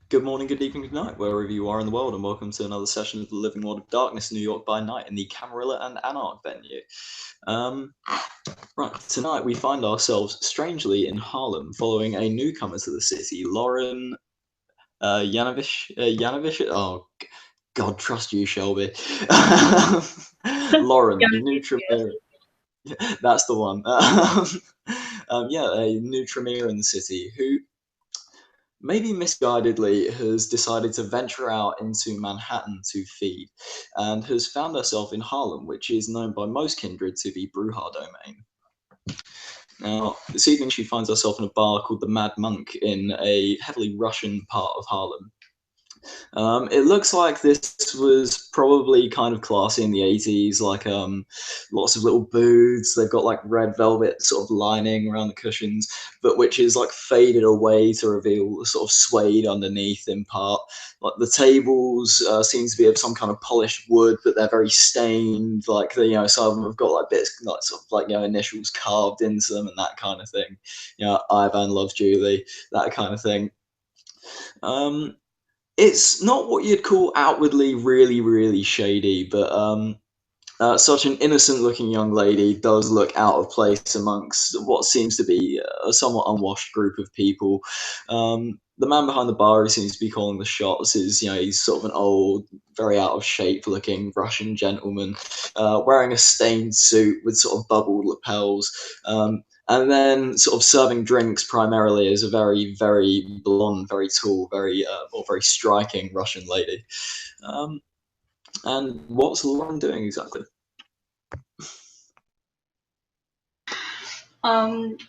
Good morning, good evening, good night, wherever you are in the world, and welcome to another session of the Living World of Darkness, New York by Night, in the Camarilla and Anarch venue. Right, tonight we find ourselves strangely in Harlem, following a newcomer to the city, Lauren Yanovich. Oh, God, trust you, Shelby. Lauren, a new Tremere. That's the one. A new Tremere in the city who, maybe misguidedly, has decided to venture out into Manhattan to feed, and has found herself in Harlem, which is known by most kindred to be Bruja domain. Now, this evening she finds herself in a bar called the Mad Monk in a heavily Russian part of Harlem. It looks like this was probably kind of classy in the 80s, like lots of little booths. They've got like red velvet sort of lining around the cushions, but which is like faded away to reveal the sort of suede underneath in part. Like the tables seem to be of some kind of polished wood, but they're very stained. Like some of them have got like bits, like sort of like initials carved into them and that kind of thing. Ivan loves Julie, that kind of thing. It's not what you'd call outwardly really, really shady, but such an innocent-looking young lady does look out of place amongst what seems to be a somewhat unwashed group of people. The man behind the bar who seems to be calling the shots is, he's sort of an old, very out of shape looking Russian gentleman, wearing a stained suit with sort of bubbled lapels. And then sort of serving drinks primarily is a very, very blonde, very tall, very striking Russian lady. And what's Lauren doing exactly?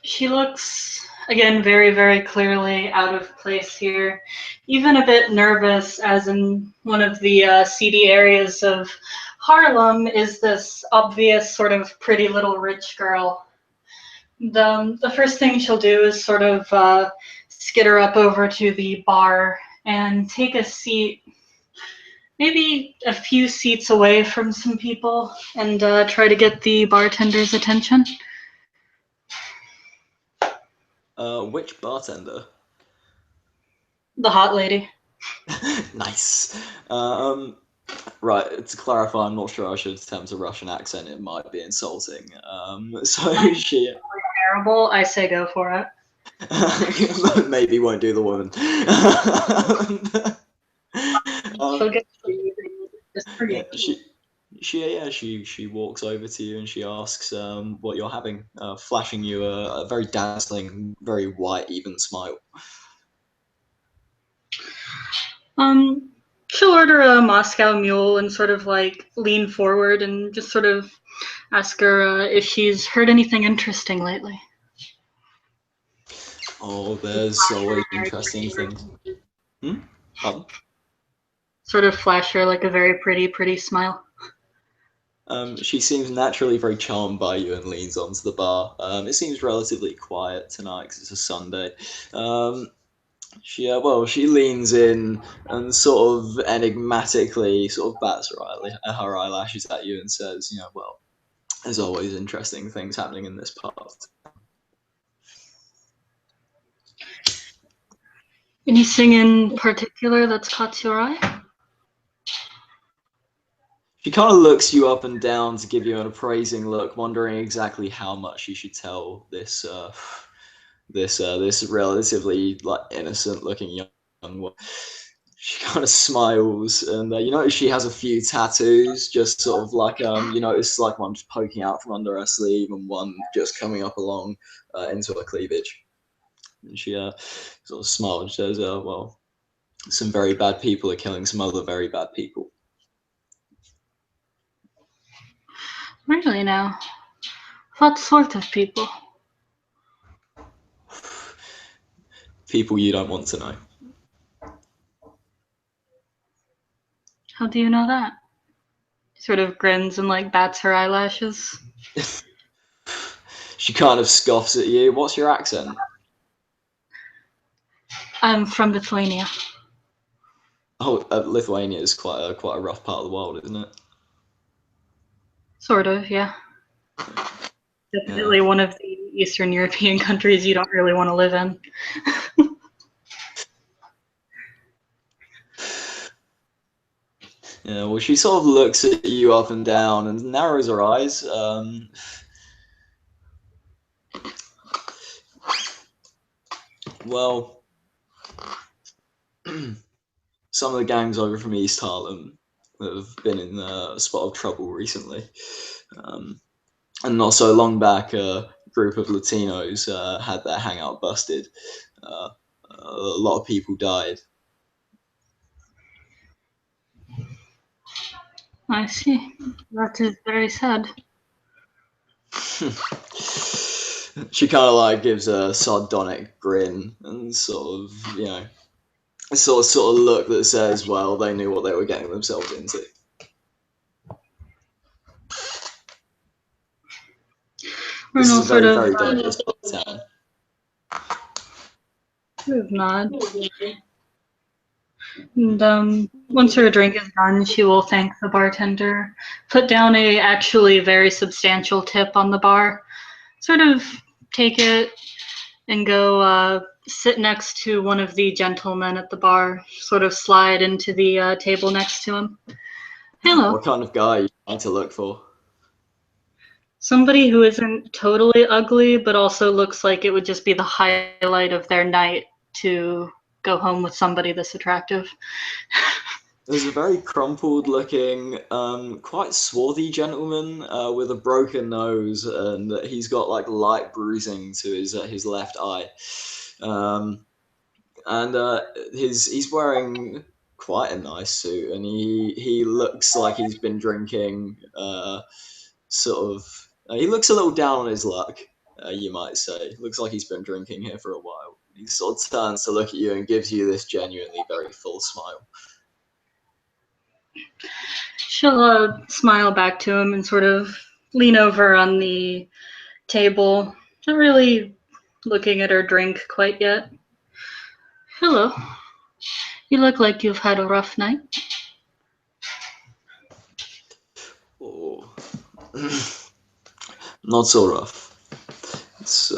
She looks, again, very, very clearly out of place here. Even a bit nervous, as in one of the seedy areas of Harlem is this obvious sort of pretty little rich girl. The first thing she'll do is sort of skitter up over to the bar and take a seat, maybe a few seats away from some people, and try to get the bartender's attention. Which bartender? The hot lady. Nice. Right, to clarify, I'm not sure I should attempt a Russian accent. It might be insulting. So she... Terrible. I say go for it. Maybe won't do the woman. She'll get just forget. She walks over to you and she asks what you're having, flashing you a very dazzling, very white, even smile. She'll order a Moscow Mule and sort of like lean forward and just sort of ask her if she's heard anything interesting lately. Oh, there's always interesting things. Pardon? Sort of flash her like a very pretty smile. She seems naturally very charmed by you and leans onto the bar. It seems relatively quiet tonight because it's a Sunday. She leans in and sort of enigmatically sort of bats her eyelashes at you and says, there's always interesting things happening in this part. Anything in particular that's caught your eye? She kind of looks you up and down to give you an appraising look, wondering exactly how much she should tell this relatively like innocent-looking young one. She kind of smiles, and you notice she has a few tattoos, just sort of like you notice like one just poking out from under her sleeve, and one just coming up along into her cleavage. And she sort of smiles and says, "Well, some very bad people are killing some other very bad people." Really now? What sort of people? People you don't want to know. How do you know that? Sort of grins and like bats her eyelashes. She kind of scoffs at you. What's your accent? I'm from Lithuania. Oh, Lithuania is quite a rough part of the world, isn't it? Sort of, yeah. Definitely one of the Eastern European countries you don't really want to live in. Yeah, well, she sort of looks at you up and down and narrows her eyes. Well, some of the gangs over from East Harlem have been in a spot of trouble recently. And not so long back, a group of Latinos had their hangout busted. A lot of people died. I see. That is very sad. She kind of like gives a sardonic grin and sort of, a sort of look that says, well, they knew what they were getting themselves into. This is a very, very dangerous part of town. Nod. And once her drink is done, she will thank the bartender, put down a actually very substantial tip on the bar, sort of take it and go sit next to one of the gentlemen at the bar, sort of slide into the table next to him. Hello. What kind of guy are you trying to look for? Somebody who isn't totally ugly, but also looks like it would just be the highlight of their night to go home with somebody this attractive. There's a very crumpled looking, quite swarthy gentleman with a broken nose, and he's got like light bruising to his left eye. And he's wearing quite a nice suit, and he looks like he's been drinking. He looks a little down on his luck, you might say. Looks like he's been drinking here for a while. He sort of turns to look at you and gives you this genuinely very full smile. She'll smile back to him and sort of lean over on the table, not really looking at her drink quite yet. Hello. You look like you've had a rough night. Oh, not so rough. It's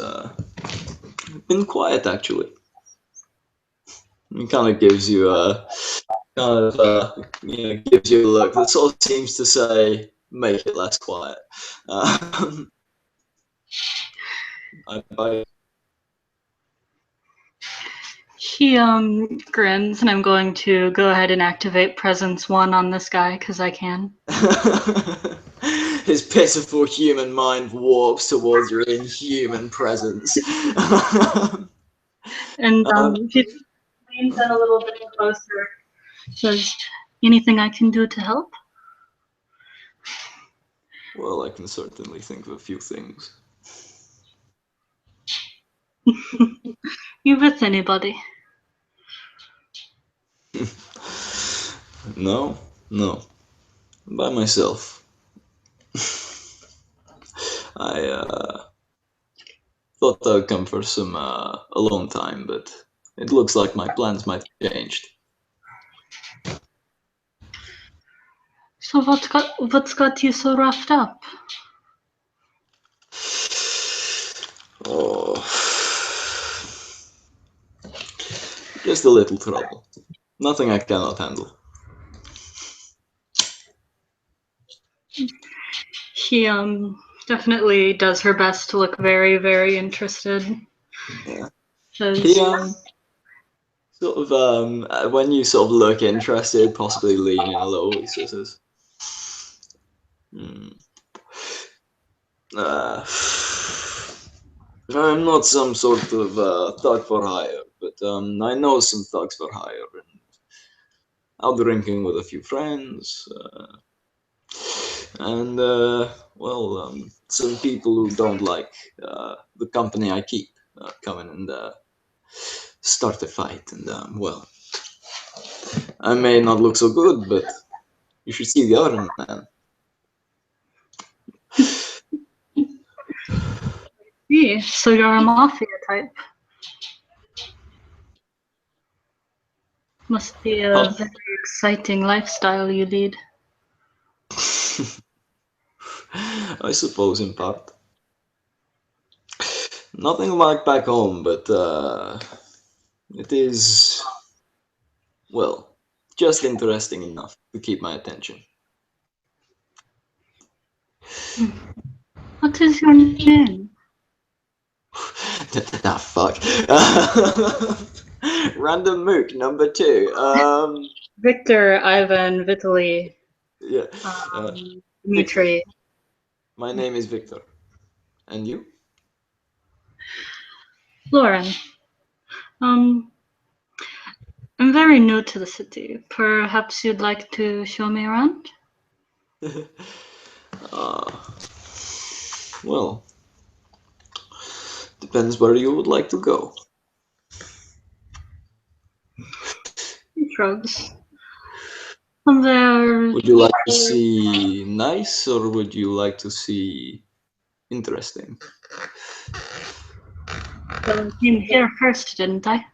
been quiet actually. It kind of gives you a gives you a look that sort of seems to say, make it less quiet. She grins, and I'm going to go ahead and activate Presence 1 on this guy, because I can. His pitiful human mind warps towards your inhuman presence. And she leans in a little bit closer. Says, anything I can do to help? Well, I can certainly think of a few things. You with anybody? No. By myself. I thought I'd come for some alone time, but it looks like my plans might have changed. So what's got you so roughed up? Oh, just a little trouble. Nothing I cannot handle. She definitely does her best to look very, very interested. Yeah. He sort of when you sort of look interested, possibly lean in a little, he says, I'm not some sort of thug for hire, but I know some thugs for hire, and out drinking with a few friends, and some people who don't like the company I keep come in and start a fight, and I may not look so good, but you should see the other man. Yeah, so you're a mafia type. Must be a very exciting lifestyle you lead. I suppose in part. Nothing like back home, but it is, well, just interesting enough to keep my attention. What is your name? Fuck. Random mook number 2. Victor, Ivan, Vitaly, Yeah. Dmitri. My name is Victor. And you? Lauren. I'm very new to the city. Perhaps you'd like to show me around? Well, depends where you would like to go. He shrugs. There. Would you like to see nice or would you like to see interesting? Well, I came here first, didn't I?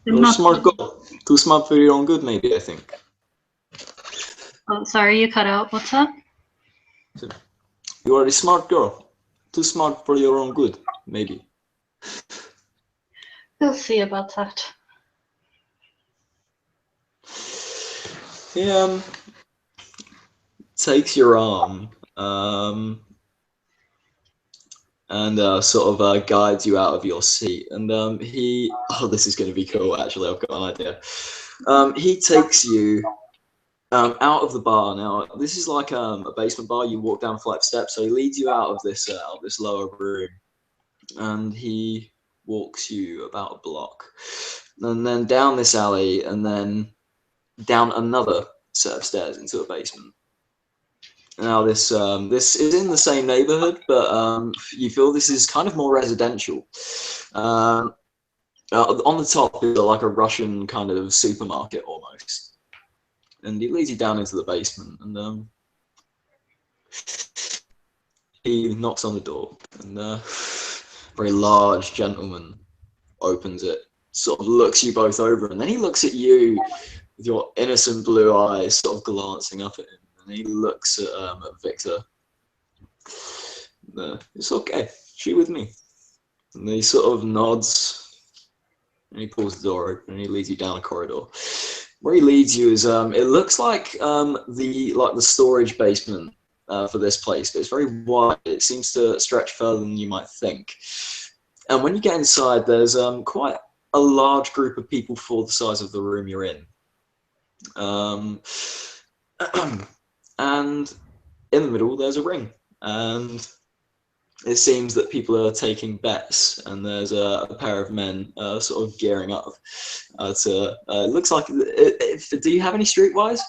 You're a smart girl. Too smart for your own good, maybe, I think. Oh, sorry, you cut out. What's that? You are a smart girl. Too smart for your own good, maybe. We'll see about that. He takes your arm and sort of guides you out of your seat. And this is going to be cool, actually. I've got an idea. He takes you out of the bar. Now, this is like a basement bar. You walk down a flight of steps. So he leads you out of this lower room. And he walks you about a block. And then down this alley, and then down another set of stairs into a basement. Now this is in the same neighborhood, but you feel this is kind of more residential. On the top is like a Russian kind of supermarket almost, and he leads you down into the basement, and he knocks on the door, and a very large gentleman opens it, sort of looks you both over, and then he looks at you with your innocent blue eyes sort of glancing up at him, and he looks at Victor. It's okay, she with me. And he sort of nods, and he pulls the door open, and he leads you down a corridor. Where he leads you is, it looks like the storage basement for this place, but it's very wide. It seems to stretch further than you might think. And when you get inside, there's quite a large group of people for the size of the room you're in. And in the middle, there's a ring. And it seems that people are taking bets, and there's a pair of men sort of gearing up to. It looks like. Do you have any streetwise?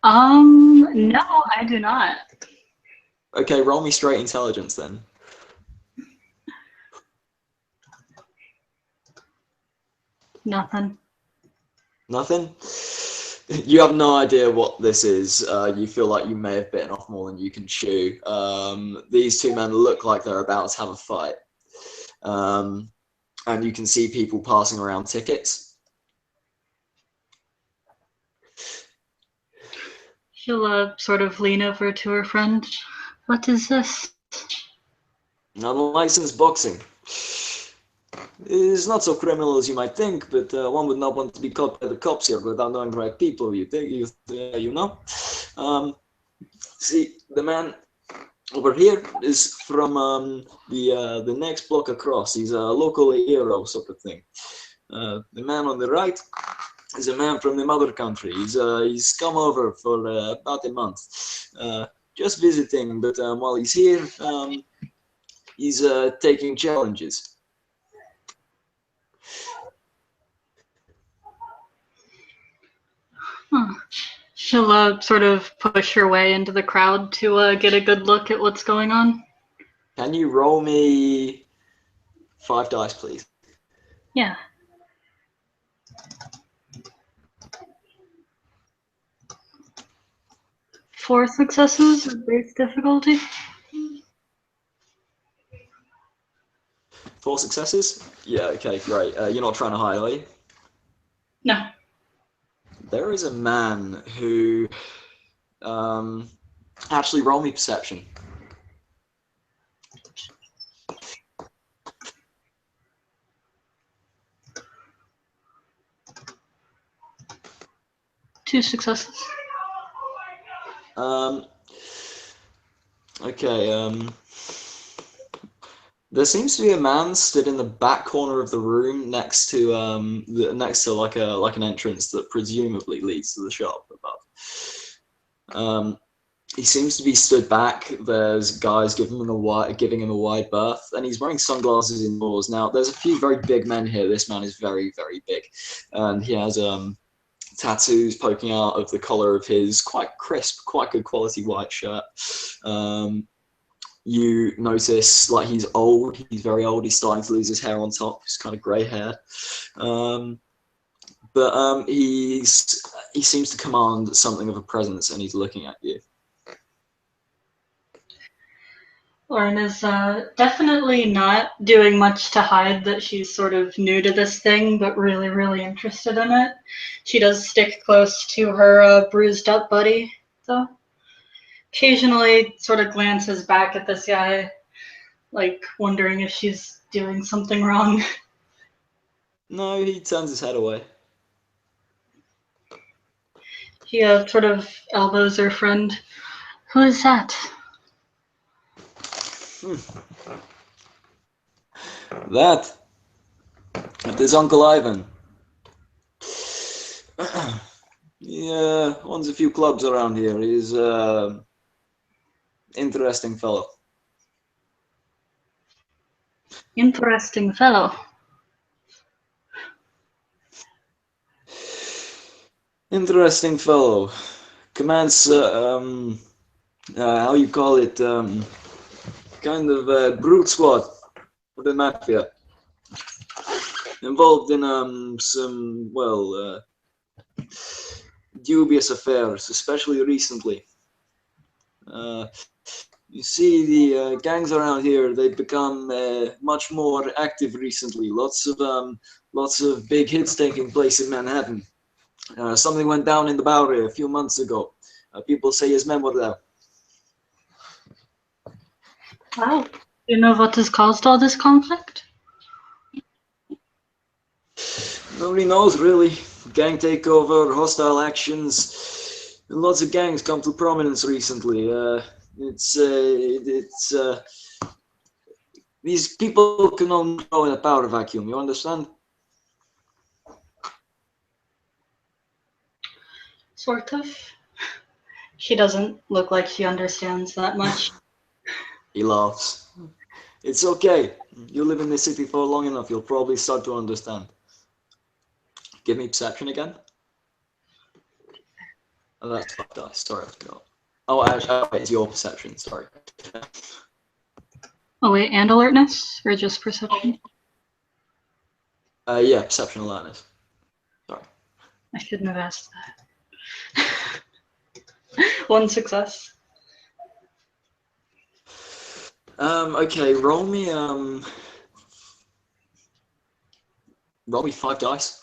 No, I do not. Okay, roll me straight intelligence then. Nothing. Nothing? You have no idea what this is. You feel like you may have bitten off more than you can chew. These two men look like they're about to have a fight. And you can see people passing around tickets. She'll sort of lean over to her friend. What is this? Non-licensed boxing. It's not so criminal as you might think, but one would not want to be caught by the cops here without knowing the right people. You know. See, the man over here is from the next block across. He's a local hero sort of thing. The man on the right is a man from the mother country. He's come over for about a month, just visiting. But while he's here, he's taking challenges. Huh. She'll sort of push her way into the crowd to get a good look at what's going on. Can you roll me 5 dice, please? Yeah. Four successes with base difficulty. 4 successes? Yeah, okay, great. You're not trying to hide, are you? No. There is a man who actually roll me perception. 2 successes. Okay. There seems to be a man stood in the back corner of the room next to like an entrance that presumably leads to the shop above. He seems to be stood back. There's guys giving him a wide berth, and he's wearing sunglasses indoors. Now, there's a few very big men here. This man is very, very big, and he has tattoos poking out of the collar of his quite crisp, quite good quality white shirt. You notice like he's old. He's very old. He's starting to lose his hair on top. He's kind of grey hair. But he seems to command something of a presence, and he's looking at you. Lauren is definitely not doing much to hide that she's sort of new to this thing, but really, really interested in it. She does stick close to her bruised up buddy, though. Occasionally sort of glances back at this guy, like wondering if she's doing something wrong. No, he turns his head away. He sort of elbows her friend. Who is that? That is Uncle Ivan. He owns a few clubs around here. He's interesting fellow. Interesting fellow. Interesting fellow. Commands, how you call it, kind of a brute squad for the mafia. Involved in some, well, dubious affairs, especially recently. You see, the gangs around here, they've become much more active recently. Lots of big hits taking place in Manhattan. Something went down in the Bowery a few months ago. People say his men were there. Wow. Do you know what has caused all this conflict? Nobody knows, really. Gang takeover, hostile actions. Lots of gangs come to prominence recently. These people can only grow in a power vacuum, you understand? Sort of. She doesn't look like she understands that much. He laughs. It's okay. You live in this city for long enough, you'll probably start to understand. Give me perception again. Oh, that's 5 dice. Sorry, I forgot. Oh, actually, it's your perception. Sorry. Oh wait, and alertness? Or just perception? Yeah, perception alertness. Sorry. I shouldn't have asked that. 1 success. Okay, roll me 5 dice.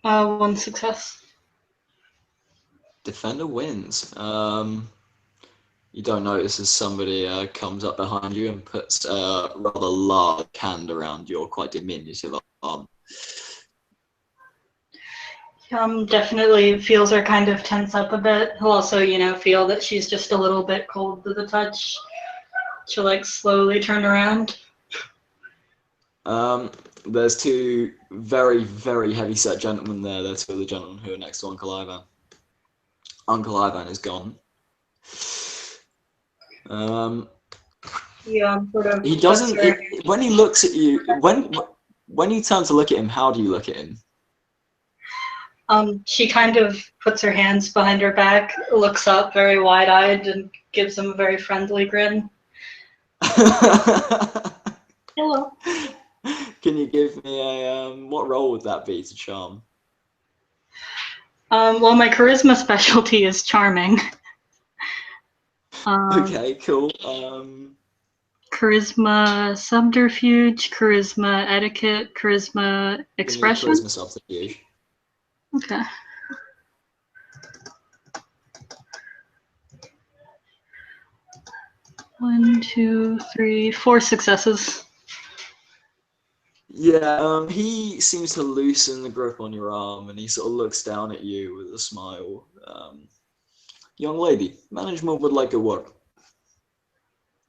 1 success. Defender wins. You don't notice as somebody comes up behind you and puts a rather large hand around your quite diminutive arm. Definitely feels her kind of tense up a bit. He'll also, feel that she's just a little bit cold to the touch. She'll like slowly turn around. There's 2 very, very heavy-set gentlemen there. They're 2 of the gentlemen who are next to Uncle Ivan. Uncle Ivan is gone. Sort of. He doesn't. When he looks at you, when you turn to look at him, how do you look at him? She kind of puts her hands behind her back, looks up very wide-eyed, and gives him a very friendly grin. Hello. Can you give me a what role would that be to charm? Well, my charisma specialty is charming. Okay, cool. Charisma subterfuge, charisma etiquette, charisma expression. Charisma subterfuge. Okay. One, two, three, 4 successes. Yeah, he seems to loosen the grip on your arm, and he sort of looks down at you with a smile. Young lady, management would like a word.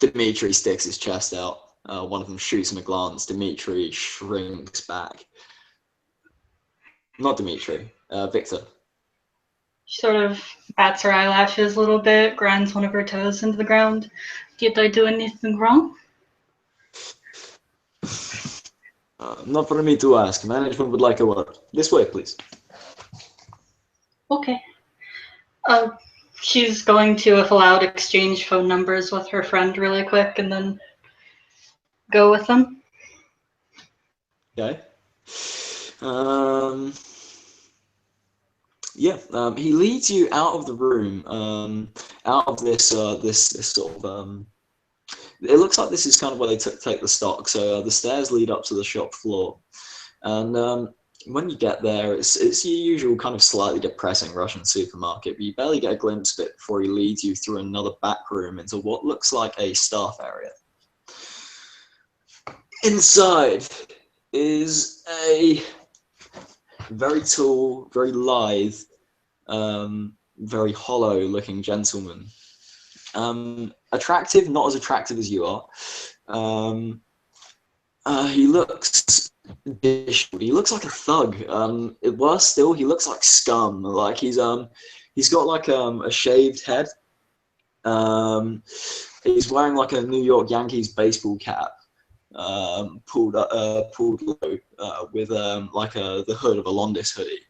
Dimitri sticks his chest out. One of them shoots him a glance. Dimitri shrinks back. Not Dimitri, Victor. She sort of bats her eyelashes a little bit, grinds one of her toes into the ground. Did I do anything wrong? Not for me to ask. Management would like a word. This way, please. Okay. She's going to, if allowed, exchange phone numbers with her friend really quick and then go with them. Okay. He leads you out of the room, out of this sort of. It looks like this is kind of where they take the stock. So the stairs lead up to the shop floor, and when you get there, it's your usual kind of slightly depressing Russian supermarket, but you barely get a glimpse of it before he leads you through another back room into what looks like a staff area. Inside is a very tall, very lithe, very hollow-looking gentleman. Attractive, not as attractive as you are. He looks disheveled. He looks like a thug. Worse still, he looks like scum. Like he's got like a shaved head. He's wearing like a New York Yankees baseball cap, pulled low, with like the hood of a Londis hoodie.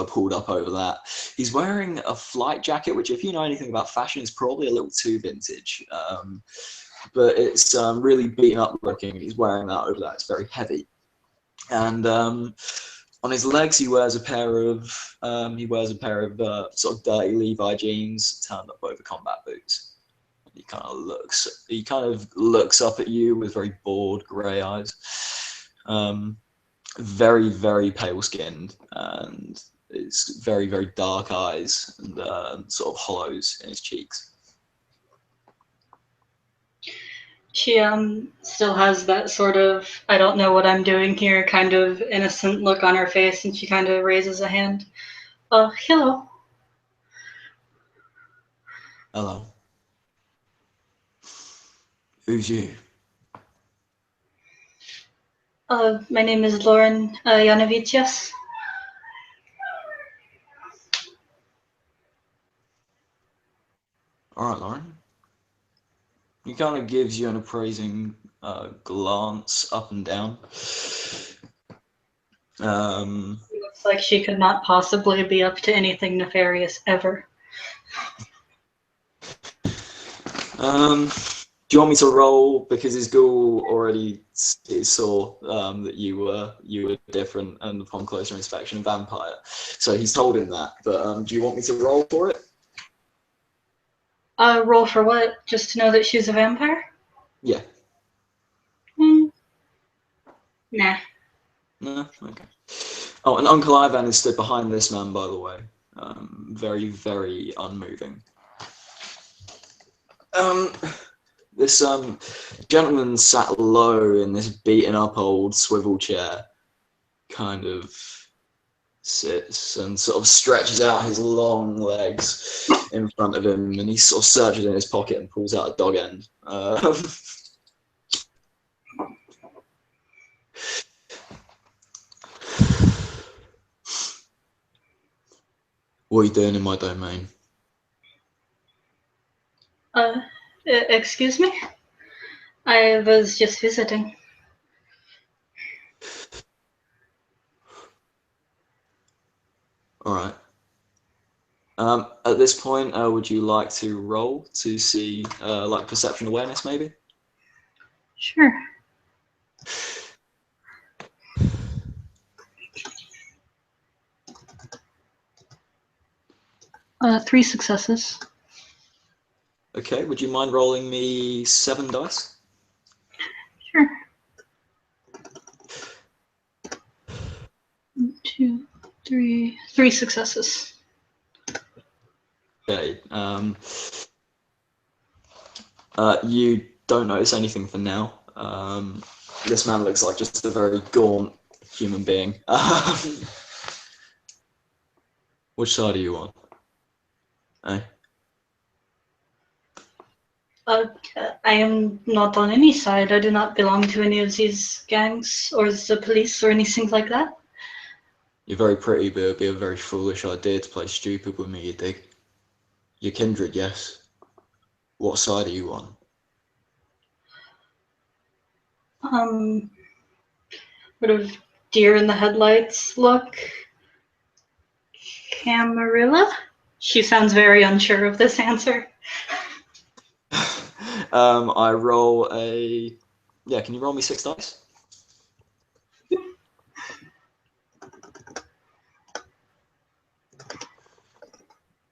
Pulled up over that. He's wearing a flight jacket, which, if you know anything about fashion, is probably a little too vintage. But it's really beaten up looking. He's wearing that over that. It's very heavy. And on his legs, he wears a pair of sort of dirty Levi jeans turned up over combat boots. He kind of looks up at you with very bored grey eyes. Very, very pale skinned, and it's very, very dark eyes and sort of hollows in his cheeks. She still has that sort of I don't know what I'm doing here kind of innocent look on her face, and she kind of raises a hand. Hello. Hello. Who's you? My name is Lauren Yanovicius. All right, Lauren. He kind of gives you an appraising glance up and down. Looks like she could not possibly be up to anything nefarious ever. Do you want me to roll, because his ghoul already saw that you were different, and upon closer inspection, a vampire. So he's told him that. But do you want me to roll for it? Roll for what? Just to know that she's a vampire? Yeah. Nah. No. Okay. Oh, and Uncle Ivan is stood behind this man, by the way. Very, very unmoving. This gentleman sat low in this beaten up old swivel chair, kind of sits and sort of stretches out his long legs in front of him, and he sort of searches in his pocket and pulls out a dog end. What are you doing in my domain? Excuse me? I was just visiting. All right. At this point, would you like to roll to see, like, perception awareness, maybe? Sure. Three successes. Okay, would you mind rolling me 7 dice? Sure. 1, 2, 3. 3 successes. Okay. You don't notice anything for now. This man looks like just a very gaunt human being. Which side are you on? Eh? I am not on any side. I do not belong to any of these gangs or the police or anything like that. You're very pretty, but it'd be a very foolish idea to play stupid with me, you dig? You're kindred, yes. What side are you on? Sort of deer in the headlights look. Camarilla? She sounds very unsure of this answer. I roll a... Yeah, can you roll me 6 dice?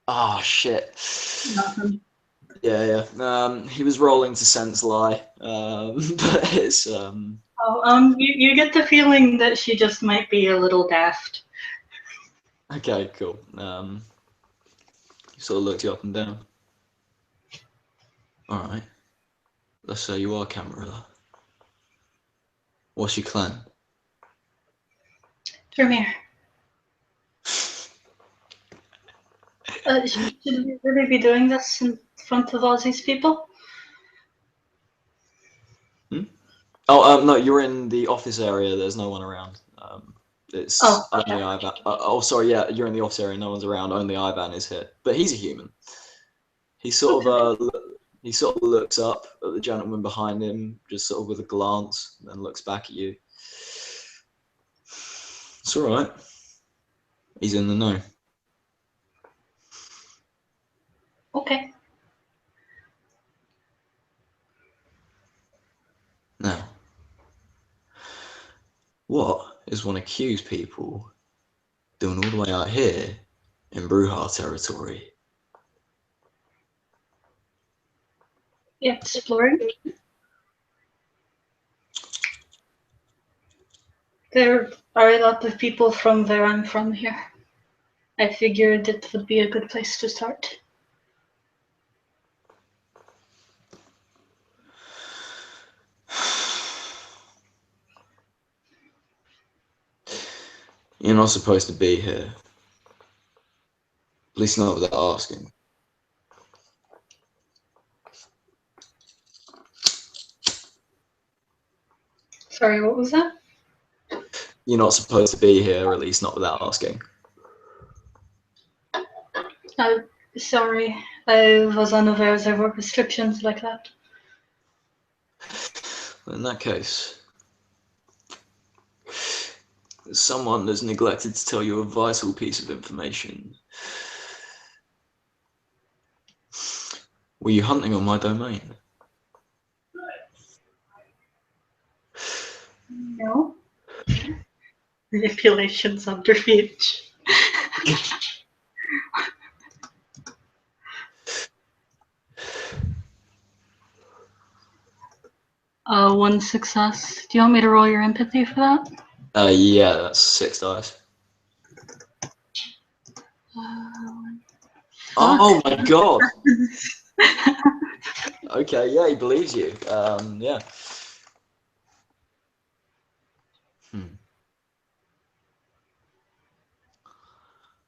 Oh, shit. Nothing. Yeah. He was rolling to sense lie, but it's... You get the feeling that she just might be a little daft. Okay, cool. He sort of looked you up and down. Alright. Let's say you are Camarilla. What's your clan? Vermeer. Should we really be doing this in front of all these people? Oh, no, you're in the office area. There's no one around. It's okay. only Ivan. Sorry, yeah, you're in the office area. No one's around. Only Ivan is here, but he's a human. He sort of looks up at the gentleman behind him, just sort of with a glance, and then looks back at you. It's all right. He's in the know. Okay. Now, what is one accused people doing all the way out here in Bruja territory? Exploring. There are a lot of people from where I'm from here. I figured it would be a good place to start. You're not supposed to be here. At least not without asking. Sorry, what was that? You're not supposed to be here, or at least not without asking. Sorry, I was unaware there were restrictions like that. In that case, someone has neglected to tell you a vital piece of information. Were you hunting on my domain? No. Manipulation subterfuge. One success. Do you want me to roll your empathy for that? Yeah, that's 6 dice. Oh my god! Okay, yeah, he believes you. Yeah.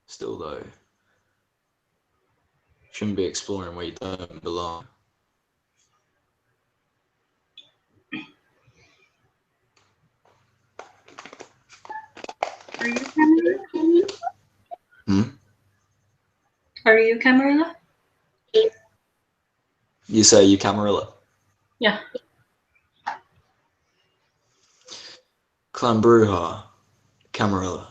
Still though, shouldn't be exploring where you don't belong. Are you Camarilla? Are you Camarilla? You say you Camarilla? Yeah. Clan Bruja, Camarilla.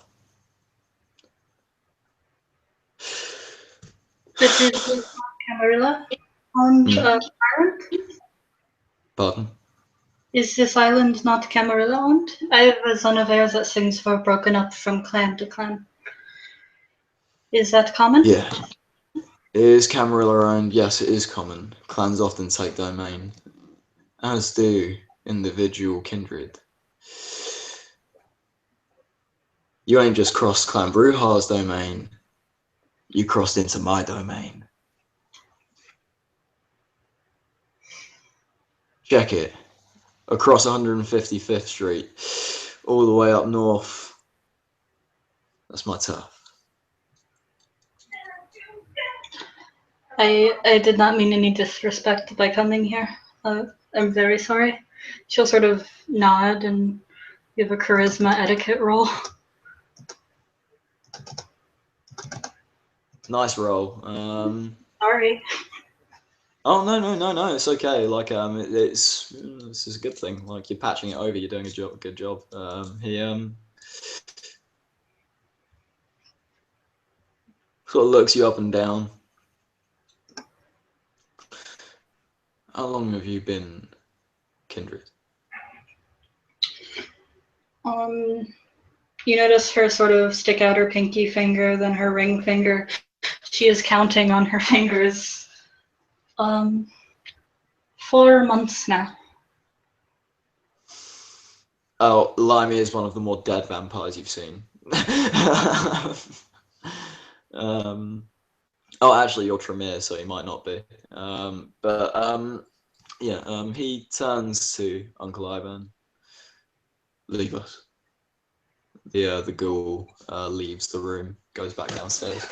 But is this Camarilla on island? Pardon? Is this island not Camarilla owned? I was unaware that things were broken up from clan to clan. Is that common? Yeah. It is Camarilla owned. Yes, it is common. Clans often take domain, as do individual kindred. You ain't just crossed Clan Bruja's domain, you crossed into my domain. Check it. across 155th Street, all the way up north. That's my turf. I did not mean any disrespect by coming here. I'm very sorry. She'll sort of nod and give a charisma etiquette roll. Nice roll. Sorry. Oh no! It's okay. Like this is a good thing. Like you're patching it over. You're doing a good job. He sort of looks you up and down. How long have you been kindred? You notice her sort of stick out her pinky finger, then her ring finger. She is counting on her fingers. 4 months now. Oh, Limey is one of the more dead vampires you've seen. Oh, actually, you're Tremere, so he might not be. He turns to Uncle Ivan. Leave us. The ghoul leaves the room, goes back downstairs.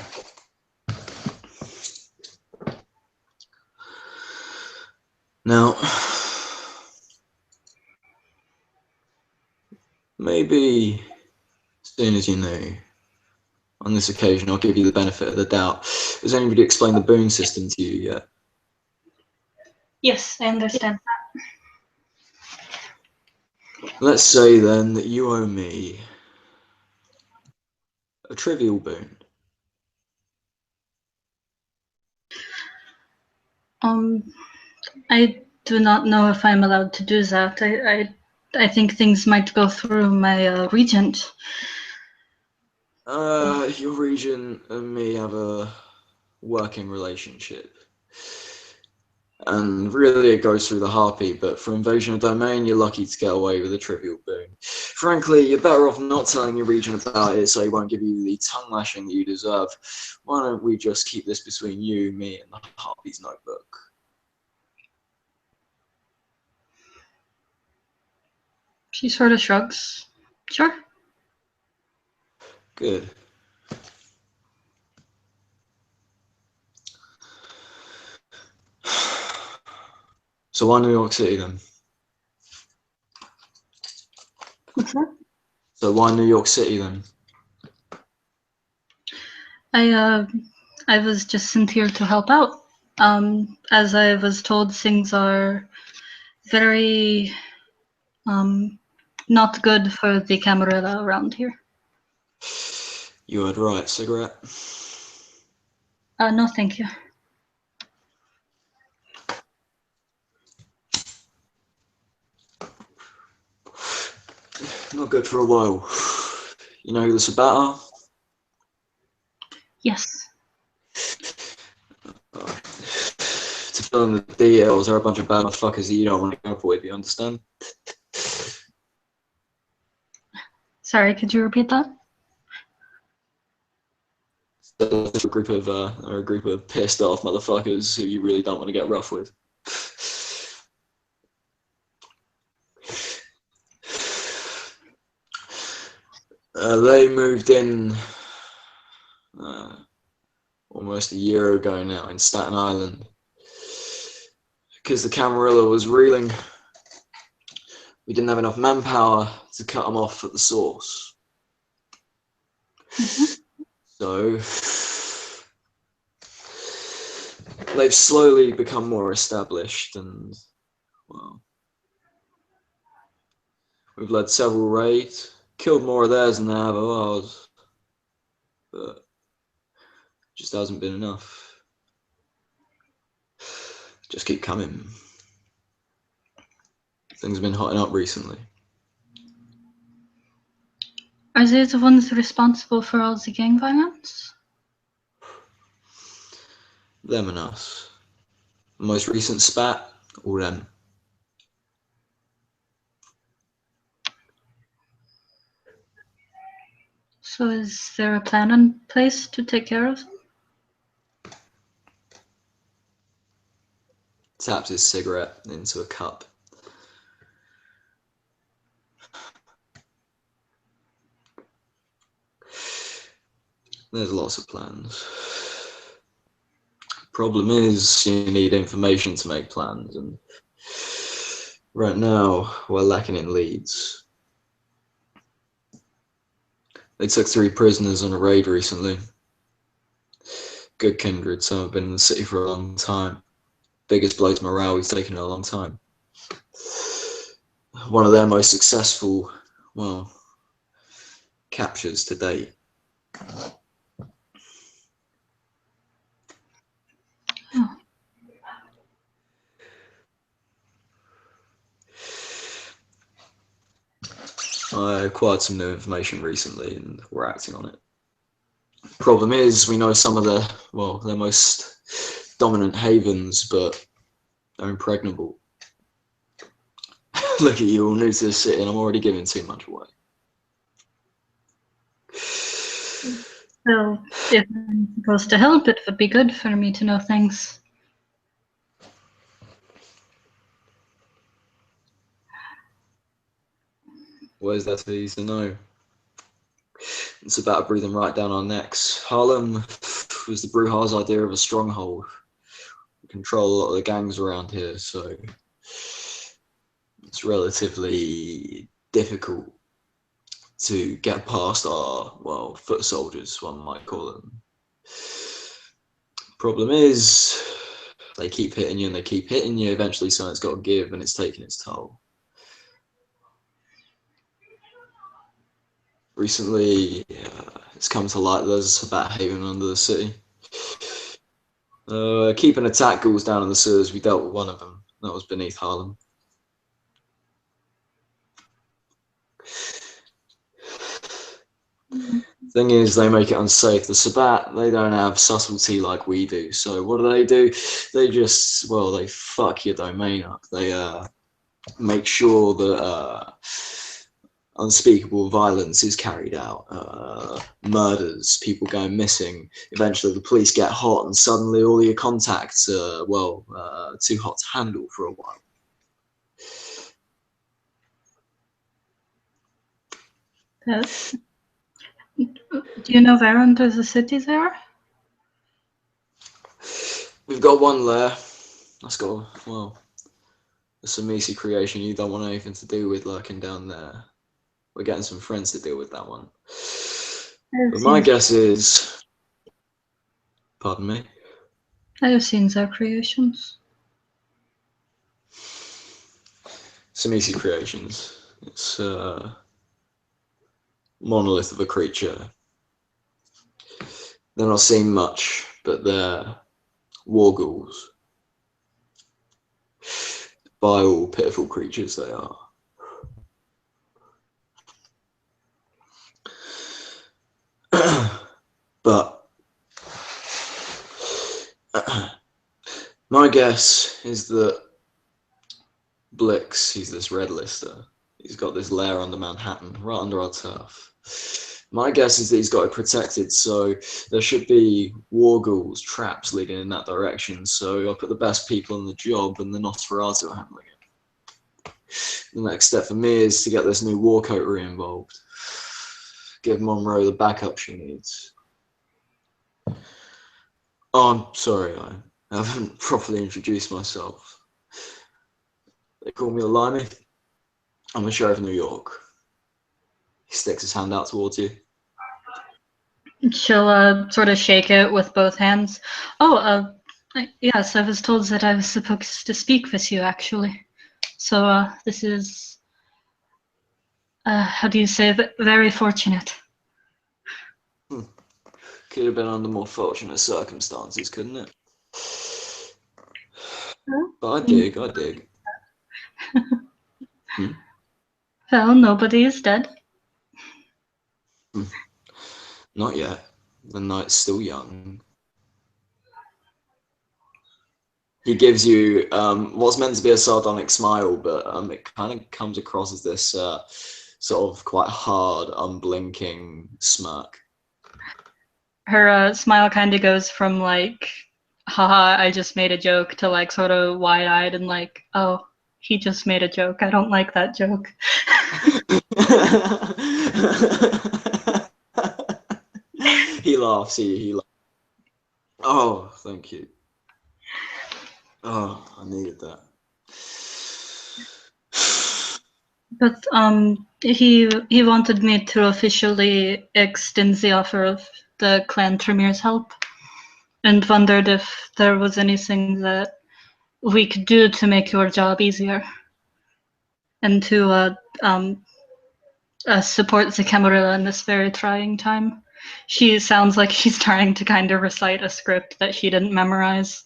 Now, maybe as soon as you know, on this occasion, I'll give you the benefit of the doubt. Has anybody explained the boon system to you yet? Yes, I understand that. Let's say then that you owe me a trivial boon. I do not know if I'm allowed to do that. I think things might go through my regent. Your regent and me have a working relationship. And really it goes through the harpy, but for invasion of domain, you're lucky to get away with a trivial boon. Frankly, you're better off not telling your regent about it so he won't give you the tongue lashing that you deserve. Why don't we just keep this between you, me, and the harpy's notebook? She sort of shrugs. Sure. Good. So why New York City then? What's that? So why New York City then? I was just sent here to help out. As I was told, things are very not good for the Camarilla around here. You heard right. Cigarette? No, thank you. Not good for a while. You know who the Sabat are? Yes. To fill in the details, they're a bunch of bad motherfuckers that you don't want to go up with, you understand? Sorry, could you repeat that? So a group of pissed off motherfuckers who you really don't want to get rough with. They moved in almost a year ago now in Staten Island because the Camarilla was reeling. We didn't have enough manpower to cut them off at the source. So they've slowly become more established, and well, we've led several raids, killed more of theirs than they have of ours, but it just hasn't been enough. Just keep coming. Things have been hotting up recently. Are they the ones responsible for all the gang violence? Them and us. The most recent spat, all them. So is there a plan in place to take care of them? Taps his cigarette into a cup. There's lots of plans. Problem is, you need information to make plans, and right now we're lacking in leads. They took 3 prisoners on a raid recently. Good kindred, some have been in the city for a long time. Biggest blow to morale we've taken in a long time. One of their most successful, well, captures to date. I acquired some new information recently and we're acting on it. Problem is, we know some of their most dominant havens, but they're impregnable. Look at you, all new to the city, and I'm already giving too much away. So, if I'm supposed to help, it would be good for me to know things. Where's that for you to know? It's about breathing right down our necks. Harlem was the Bruja's idea of a stronghold. We control a lot of the gangs around here, so it's relatively difficult to get past our, well, foot soldiers, one might call them. Problem is, they keep hitting you and they keep hitting you. Eventually something's got to give, and it's taking its toll. Recently, it's come to light there's a bat haven under the city. Keeping attack ghouls down in the sewers, we dealt with one of them. That was beneath Harlem. Thing is, they make it unsafe. The Sabat, they don't have subtlety like we do. So what do? They just, well, they fuck your domain up. They make sure that unspeakable violence is carried out. Murders, people going missing. Eventually the police get hot and suddenly all your contacts are, well, too hot to handle for a while. Yes. Do you know where under the city there? We've got one lair. That's got, well, a Samisi creation you don't want anything to do with lurking down there. We're getting some friends to deal with that one. But my guess is, pardon me? I have seen their creations. Samisi creations. It's a monolith of a creature. They're not seeing much, but they're war ghouls. Vile, pitiful creatures they are. But my guess is that Blix, he's this red lister. He's got this lair under Manhattan, right under our turf. My guess is that he's got it protected, so there should be war ghouls, traps leading in that direction. So I'll put the best people on the job, and the Nosferatu are handling it. The next step for me is to get this new war coterie involved. Give Monroe the backup she needs. Oh, I'm sorry, I haven't properly introduced myself. They call me a Limey. I'm the Sheriff of New York. He sticks his hand out towards you. She'll sort of shake it with both hands. Oh, yes, I was told that I was supposed to speak with you, actually. So this is, how do you say, very fortunate. Could have been under more fortunate circumstances, couldn't it? But I dig. Well, nobody is dead. Not yet. The night's still young. He gives you what's meant to be a sardonic smile, but it kind of comes across as this sort of quite hard, unblinking smirk. Her smile kind of goes from like, haha, I just made a joke, to like sort of wide-eyed and like, oh, he just made a joke. I don't like that joke. He laughs. He laughs. Oh, thank you. Oh, I needed that. But he wanted me to officially extend the offer of the clan Tremir's help, and wondered if there was anything that we could do to make your job easier, and to support the Camarilla in this very trying time. She sounds like she's trying to kind of recite a script that she didn't memorize.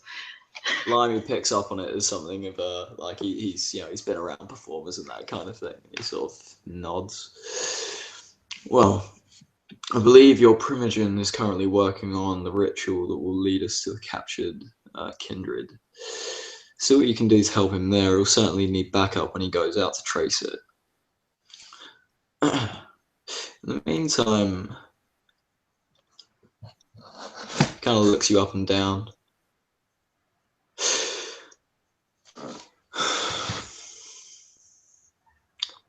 Limey picks up on it as something of a like he's been around performers and that kind of thing. He sort of nods. Well, I believe your Primogen is currently working on the ritual that will lead us to the captured kindred. See what you can do to help him there. He'll certainly need backup when he goes out to trace it. In the meantime, kind of looks you up and down.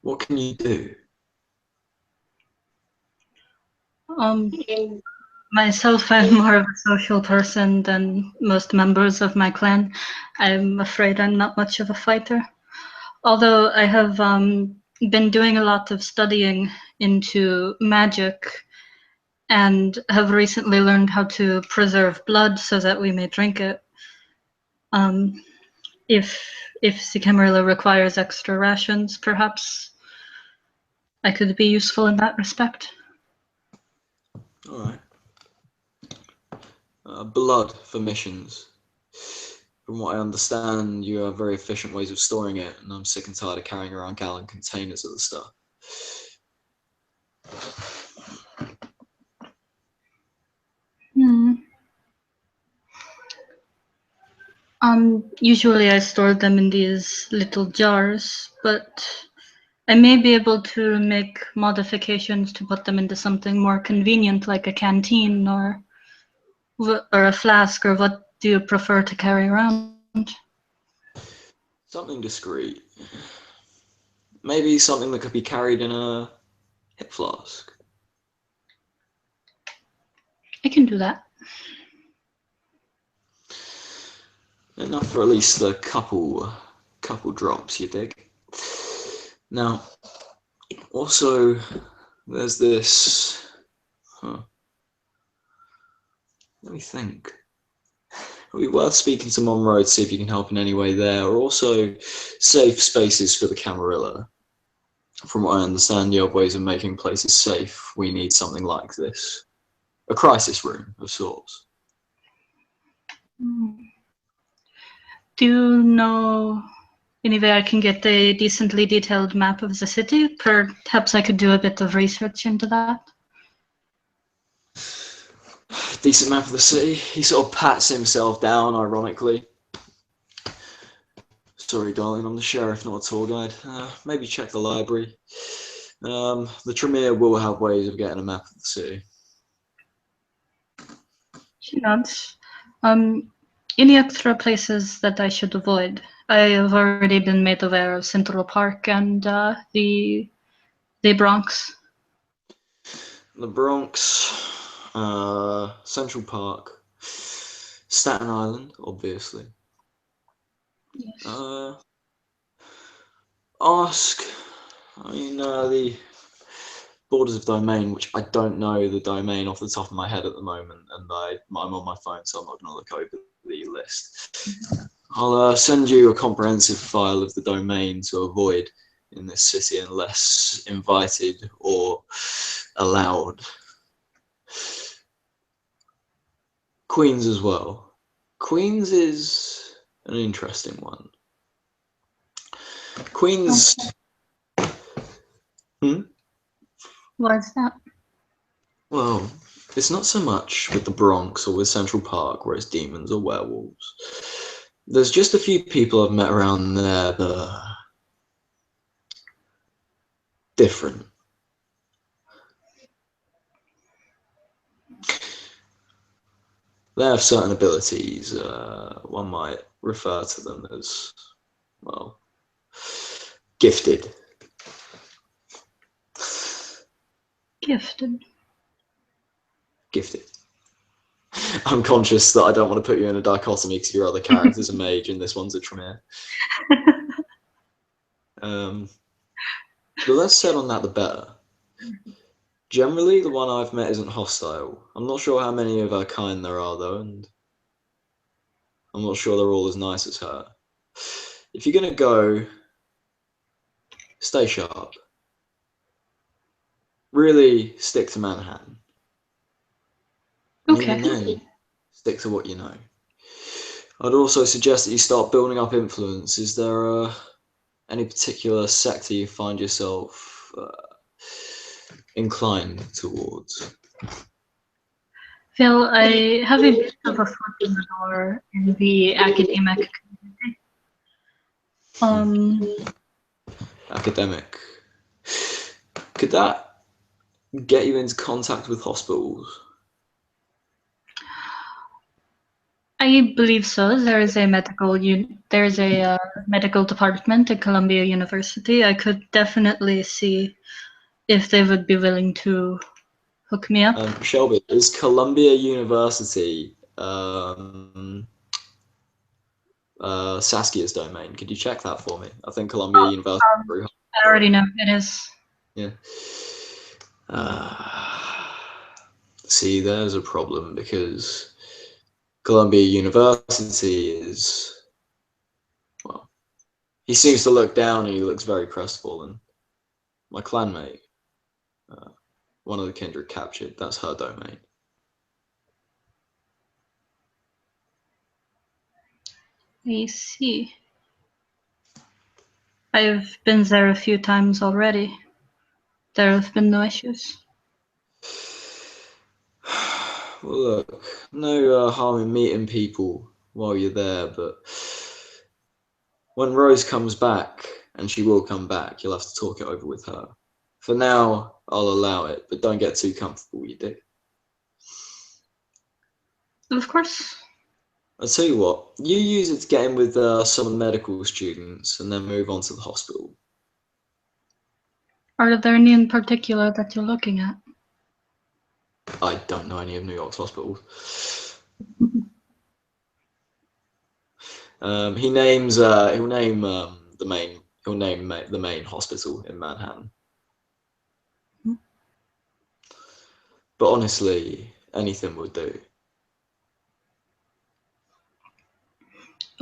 What can you do? Myself, I'm more of a social person than most members of my clan. I'm afraid I'm not much of a fighter. Although I have been doing a lot of studying into magic and have recently learned how to preserve blood so that we may drink it. If the Camarilla requires extra rations, perhaps I could be useful in that respect. All right. Blood for missions. From what I understand, you have very efficient ways of storing it, and I'm sick and tired of carrying around gallon containers of the stuff. Usually I store them in these little jars, but I may be able to make modifications to put them into something more convenient, like a canteen or a flask. Or what do you prefer to carry around? Something discreet. Maybe something that could be carried in a hip flask. I can do that. Enough for at least a couple drops, you dig? Now, also, there's this... Let me think. It would be worth speaking to Monroe to see if you can help in any way there, or also safe spaces for the Camarilla. From what I understand, you have ways of making places safe. We need something like this. A crisis room of sorts. Do you know any way I can get a decently detailed map of the city? Perhaps I could do a bit of research into that. Decent map of the city. He sort of pats himself down, ironically. Sorry, darling, I'm the sheriff, not a tour guide. Maybe check the library. The Tremere will have ways of getting a map of the city. She nods. Any extra places that I should avoid? I have already been made aware of Central Park and the Bronx. The Bronx, Central Park, Staten Island, obviously. Yes. The Borders of Domain, which I don't know the domain off the top of my head at the moment, and I'm on my phone, so I'm not going to look over the list. I'll send you a comprehensive file of the domain to avoid in this city unless invited or allowed. Queens as well. Queens is an interesting one. Queens... Why is that? Well, it's not so much with the Bronx or with Central Park where it's demons or werewolves. There's just a few people I've met around there that are different. They have certain abilities. One might refer to them as, well, gifted. Gifted. Gifted. I'm conscious that I don't want to put you in a dichotomy because your other character's a mage and this one's a Tremere. The less said on that, the better. Generally, the one I've met isn't hostile. I'm not sure how many of her kind there are, though, and I'm not sure they're all as nice as her. If you're going to go, stay sharp. Really stick to Manhattan. And Okay. even then, stick to what you know. I'd also suggest that you start building up influence. Is there any particular sector you find yourself inclined towards? Well, I have a bit of a foot in the door in the academic community. Academic. Could that get you into contact with hospitals? I believe so. There is a medical medical department at Columbia University. I could definitely see if they would be willing to hook me up. Shelby, is Columbia University Saskia's domain? Could you check that for me? I think Columbia University. I already know it is. Yeah. See, there's a problem because Columbia University is, well, he seems to look down and he looks very crestfallen. My clanmate, one of the kindred captured, that's her domain. I see. I've been there a few times already. There have been no issues. Well, look, no harm in meeting people while you're there, but when Rose comes back, and she will come back, you'll have to talk it over with her. For now, I'll allow it, but don't get too comfortable, you do. Of course. I'll tell you what, you use it to get in with some of the medical students and then move on to the hospital. Are there any in particular that you're looking at? I don't know any of New York's hospitals. He'll name the main hospital in Manhattan. But honestly, anything would do.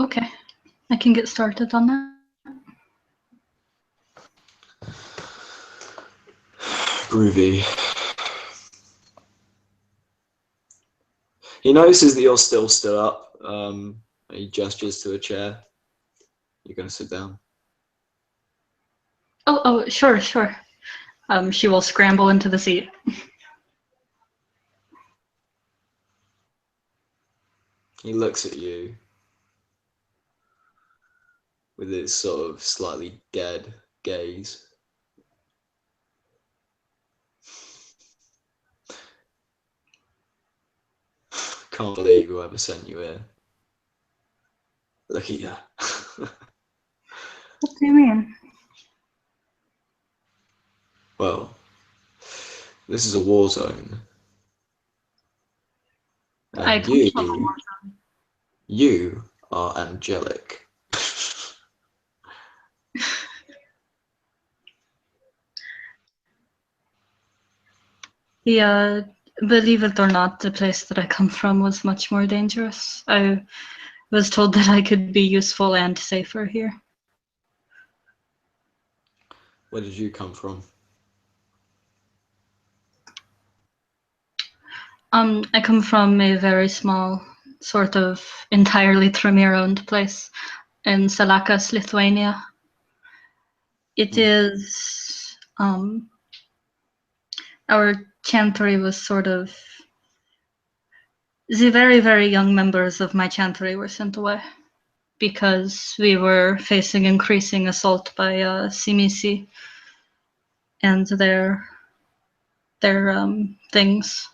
Okay, I can get started on that. Groovy. He notices that you're still stood up. He gestures to a chair. You're going to sit down. Oh, sure. She will scramble into the seat. He looks at you with his sort of slightly dead gaze. Can't believe whoever sent you here. Look at you. What do you mean? Well, this is a war zone. And you are angelic. Yeah, believe it or not, the place that I come from was much more dangerous. I was told that I could be useful and safer here. Where did you come from? I come from a very small, sort of entirely Tremere-owned place in Salakas, Lithuania. It is, our chantry was sort of, the very, very young members of my chantry were sent away because we were facing increasing assault by Simisi and their things.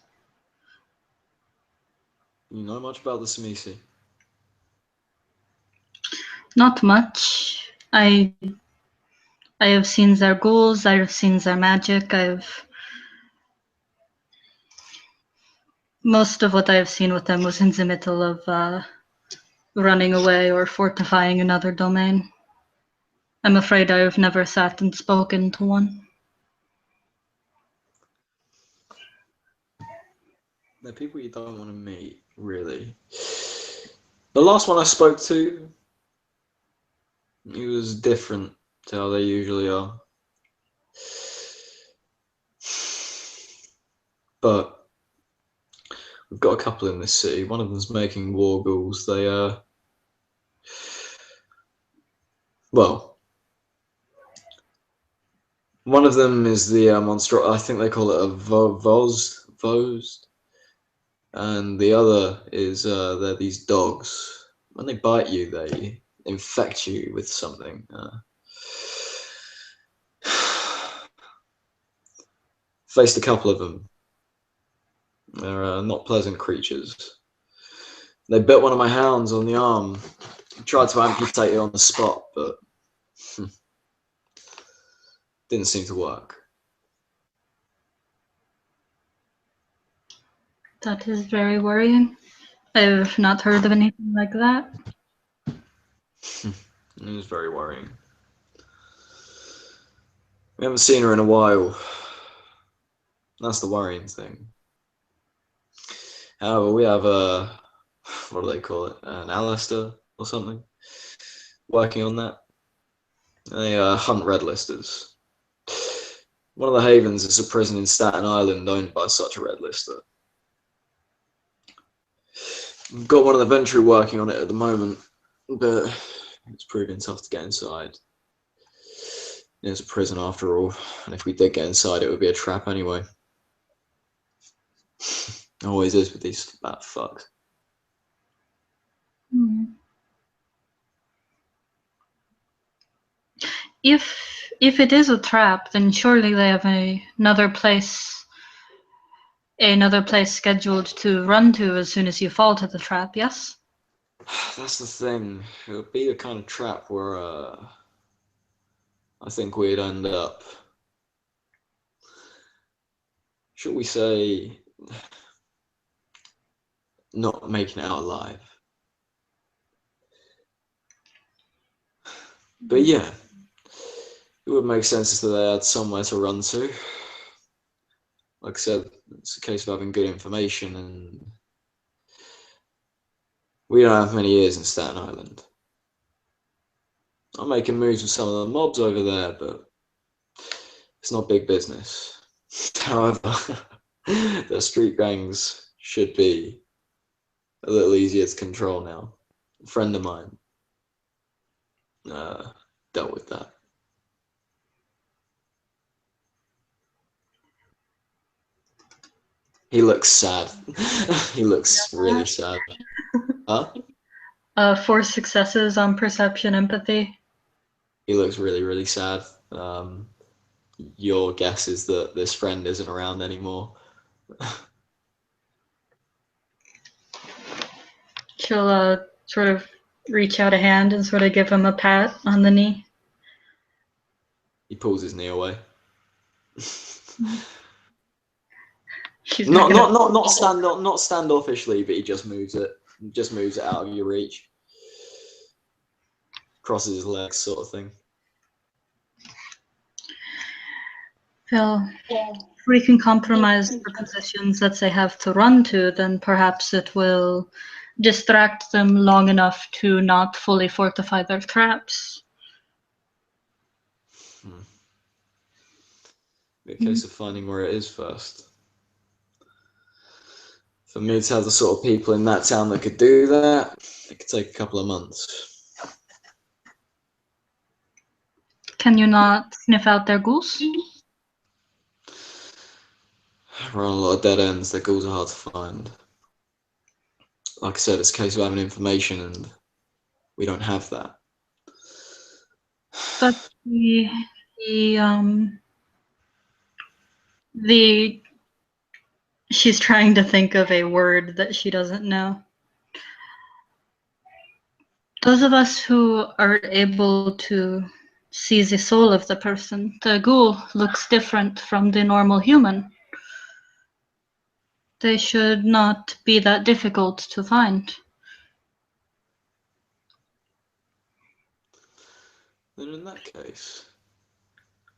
You know much about the Simisi? Not much. I have seen their ghouls, I have seen their magic, Most of what I've seen with them was in the middle of running away or fortifying another domain. I'm afraid I've never sat and spoken to one. They're people you don't want to meet, really. The last one I spoke to, he was different to how they usually are. But we've got a couple in this city. One of them's making war ghouls. They, well, one of them is the monster. I think they call it a vosed, and the other is they're these dogs. When they bite you, they infect you with something. Faced a couple of them. They're not pleasant creatures. They bit one of my hounds on the arm. Tried to amputate it on the spot, but didn't seem to work. That is very worrying. I've not heard of anything like that. It was very worrying. We haven't seen her in a while. That's the worrying thing. However, we have what do they call it? An Alistair or something, working on that. They hunt red listers. One of the havens is a prison in Staten Island owned by such a red lister. We've got one of the Ventry working on it at the moment, but it's proving tough to get inside. It's a prison after all, and if we did get inside, it would be a trap anyway. Always is with these fat fucks. If it is a trap, then surely they have another place scheduled to run to as soon as you fall to the trap, yes? That's the thing. It would be the kind of trap where I think we'd end up, shall we say, not making it out alive. But yeah, it would make sense if they had somewhere to run to. Like I said, it's a case of having good information, and we don't have many years in Staten Island. I'm making moves with some of the mobs over there, but it's not big business. However, the street gangs should be a little easier to control now. A friend of mine dealt with that. He looks sad. He looks really sad. Huh? 4 successes on perception empathy. He looks really, really sad. Your guess is that this friend isn't around anymore. She'll sort of reach out a hand and sort of give him a pat on the knee. He pulls his knee away. She's not standoffishly, but he just moves it. Just moves it out of your reach. Crosses his legs, sort of thing. Well, if we can compromise the positions that they have to run to, then perhaps it will distract them long enough to not fully fortify their traps. Be a case of finding where it is first. For me to have the sort of people in that town that could do that, it could take a couple of months. Can you not sniff out their ghouls? We're on a lot of dead ends. Their ghouls are hard to find. Like I said, it's a case of having information, and we don't have that. But she's trying to think of a word that she doesn't know. Those of us who are able to see the soul of the person, the ghoul looks different from the normal human. They should not be that difficult to find. Then in that case,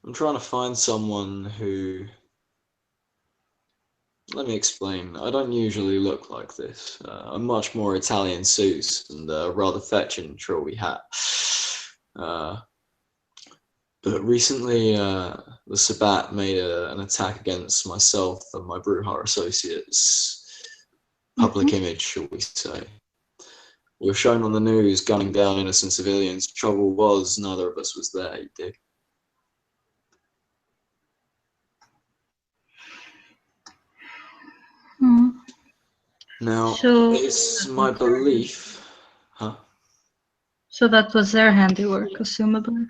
I'm trying to find someone who... Let me explain. I don't usually look like this. I'm much more Italian suits and a rather fetching trilby hat. But recently, the Sabbat made an attack against myself and my Bruhar associates. Public image, shall we say. We were shown on the news gunning down innocent civilians. Trouble was, neither of us was there, you dig? Now, So, it's my belief... Huh? So that was their handiwork, assumably.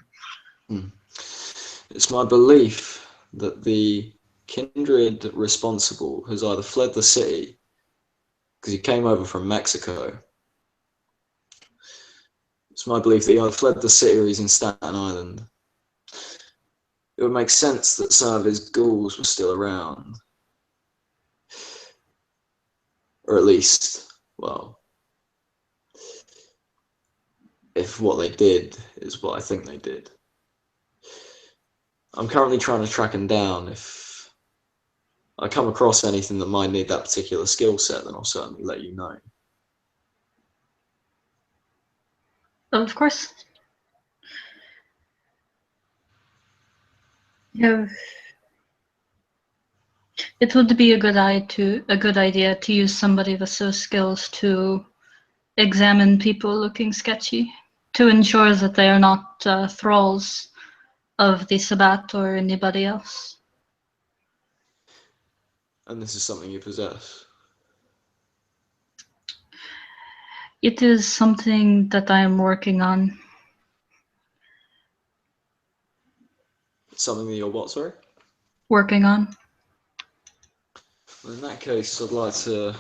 It's my belief that the kindred responsible has either fled the city, because he came over from Mexico. It's my belief that he either fled the city or he's in Staten Island. It would make sense that some of his ghouls were still around. Or at least, well, if what they did is what I think they did. I'm currently trying to track him down. If I come across anything that might need that particular skill set, then I'll certainly let you know. Of course. Yeah. It would be a good idea to use somebody with those skills to examine people looking sketchy, to ensure that they are not thralls of the Sabbat or anybody else. And this is something you possess? It is something that I am working on. Something that you're what, sorry? Working on. Well, in that case, I'd like to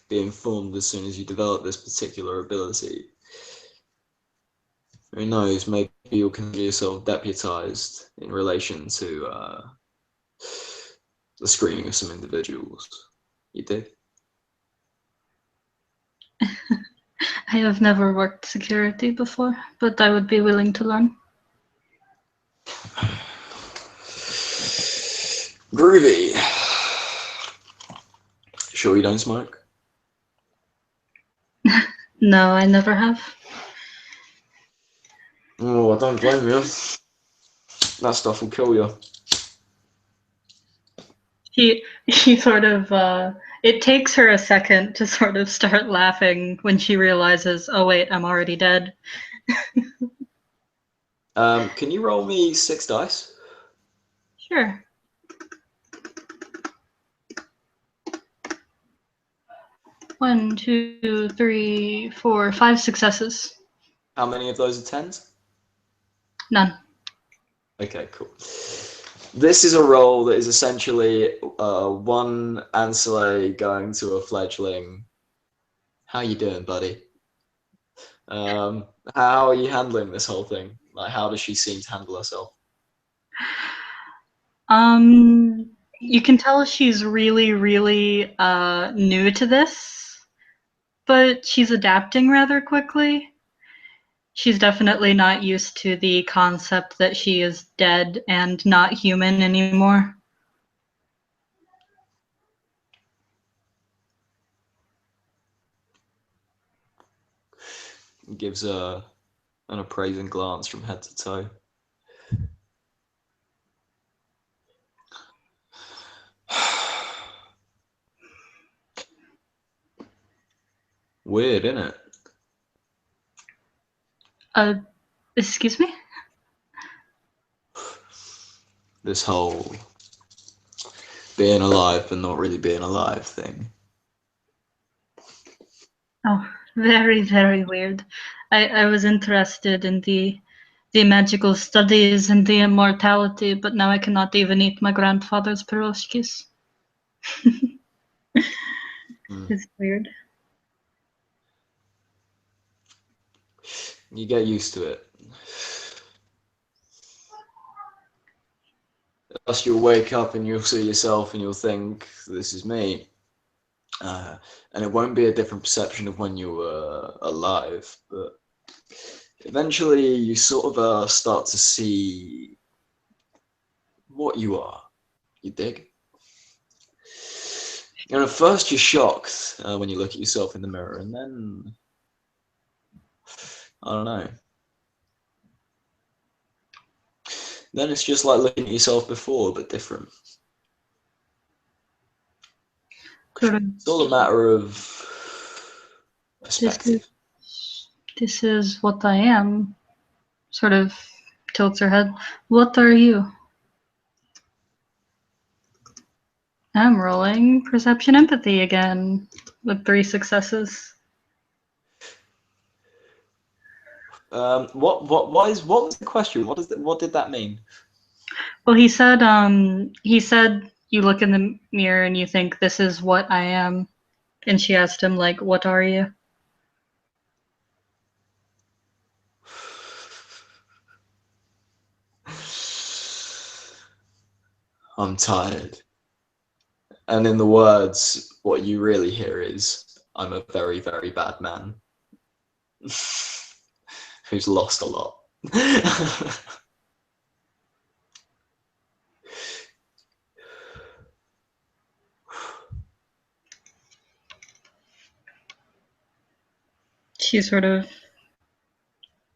be informed as soon as you develop this particular ability. Who knows, maybe you'll consider yourself deputized in relation to the screening of some individuals. You did? I have never worked security before, but I would be willing to learn. Groovy. Sure you don't smoke? No, I never have. Oh, I don't blame you. That stuff will kill you. He sort of, it takes her a second to sort of start laughing when she realizes, oh wait, I'm already dead. Can you roll me 6 dice? Sure. 1, 2, 3, 4, 5 successes. How many of those are 10s? None. Okay, cool. This is a roll that is essentially one ancillary going to a fledgling. How you doing, buddy? How are you handling this whole thing? Like, how does she seem to handle herself? You can tell she's really, really new to this, but she's adapting rather quickly. She's definitely not used to the concept that she is dead and not human anymore. Gives an appraising glance from head to toe. Weird, isn't it? Excuse me? This whole being alive but not really being alive thing. Oh, very, very weird. I was interested in the magical studies and the immortality, but now I cannot even eat my grandfather's pierogies. It's weird. You get used to it. Thus you'll wake up and you'll see yourself and you'll think, this is me. And it won't be a different perception of when you were alive, but eventually you sort of start to see what you are. You dig? And at first you're shocked when you look at yourself in the mirror, and then, I don't know. Then it's just like looking at yourself before, but different. It's all a matter of perspective. This is what I am. Sort of tilts her head. What are you? I'm rolling perception empathy again with 3 successes. What was the question? What did that mean? Well, he said you look in the mirror and you think this is what I am, and she asked him like, what are you? I'm tired. And in the words, what you really hear is, I'm a very, very bad man who's lost a lot. She sort of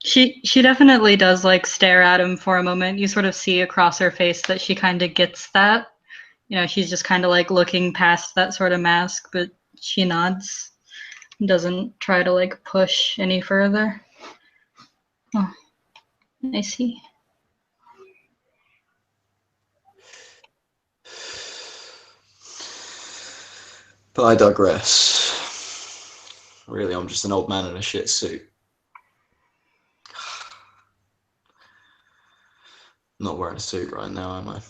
she definitely does like stare at him for a moment. You sort of see across her face that she kind of gets that. You know, she's just kind of like looking past that sort of mask, but she nods. Doesn't try to like push any further. Oh, I see. But I digress. Really, I'm just an old man in a shit suit. I'm not wearing a suit right now, am I?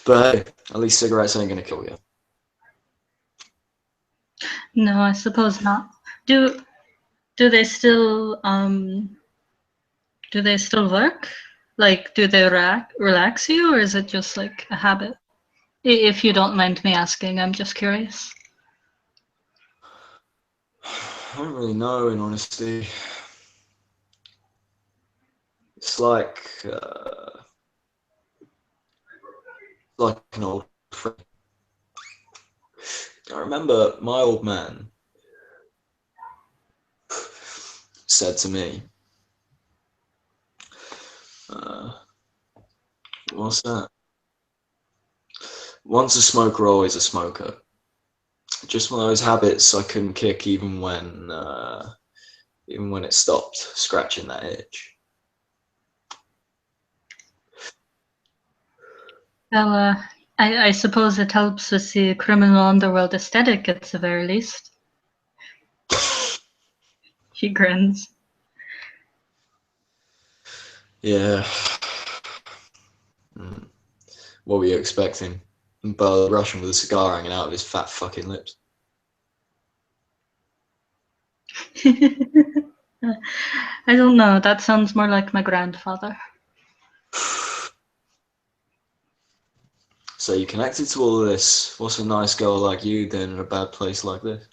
But hey, at least cigarettes ain't gonna kill you. No, I suppose not. Do they still work? Like, do they relax you, or is it just like a habit? If you don't mind me asking, I'm just curious. I don't really know, in honesty. It's like an old friend. I remember my old man said to me, what's that? Once a smoker, always a smoker. Just one of those habits I couldn't kick even when it stopped scratching that itch. Well, I suppose it helps with the criminal underworld aesthetic at the very least. She grins. Yeah. What were you expecting? But Russian with a cigar hanging out of his fat fucking lips. I don't know. That sounds more like my grandfather. So you connected to all of this. What's a nice girl like you doing in a bad place like this?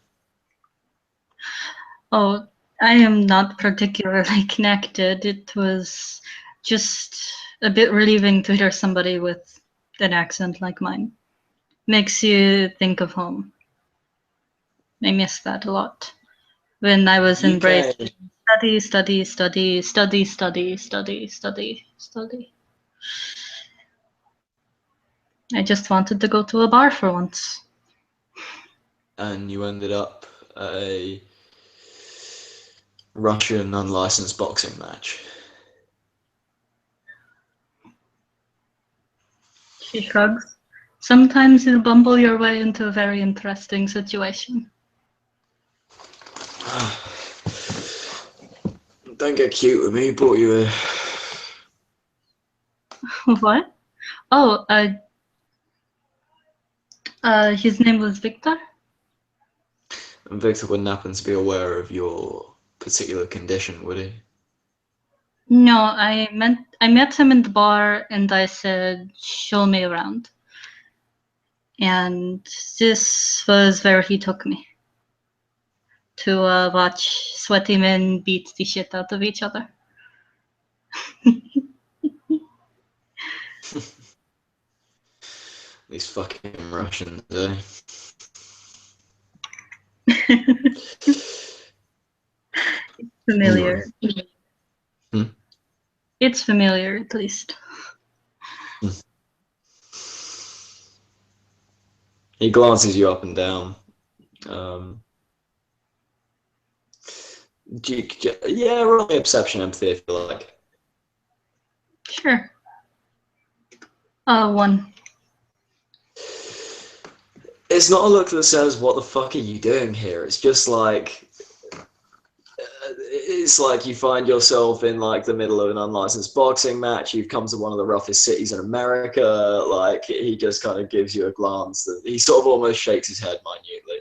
Oh, I am not particularly connected. It was just a bit relieving to hear somebody with an accent like mine. Makes you think of home. I miss that a lot. When I was in break, study. I just wanted to go to a bar for once. And you ended up at a Russian unlicensed boxing match. She shrugs. Sometimes you bumble your way into a very interesting situation. Don't get cute with me, bought you a... What? Oh, his name was Victor? And Victor wouldn't happen to be aware of your particular condition, would he? No, I met him in the bar and I said, show me around. And this was where he took me to watch sweaty men beat the shit out of each other. These fucking Russians, eh? Familiar. Hmm? It's familiar, at least. He glances you up and down. Yeah, roll me a perception empathy if you like. Sure. 1. It's not a look that says, what the fuck are you doing here? It's just like, it's like you find yourself in like the middle of an unlicensed boxing match. You've come to one of the roughest cities in America. Like, he just kind of gives you a glance that he sort of almost shakes his head minutely.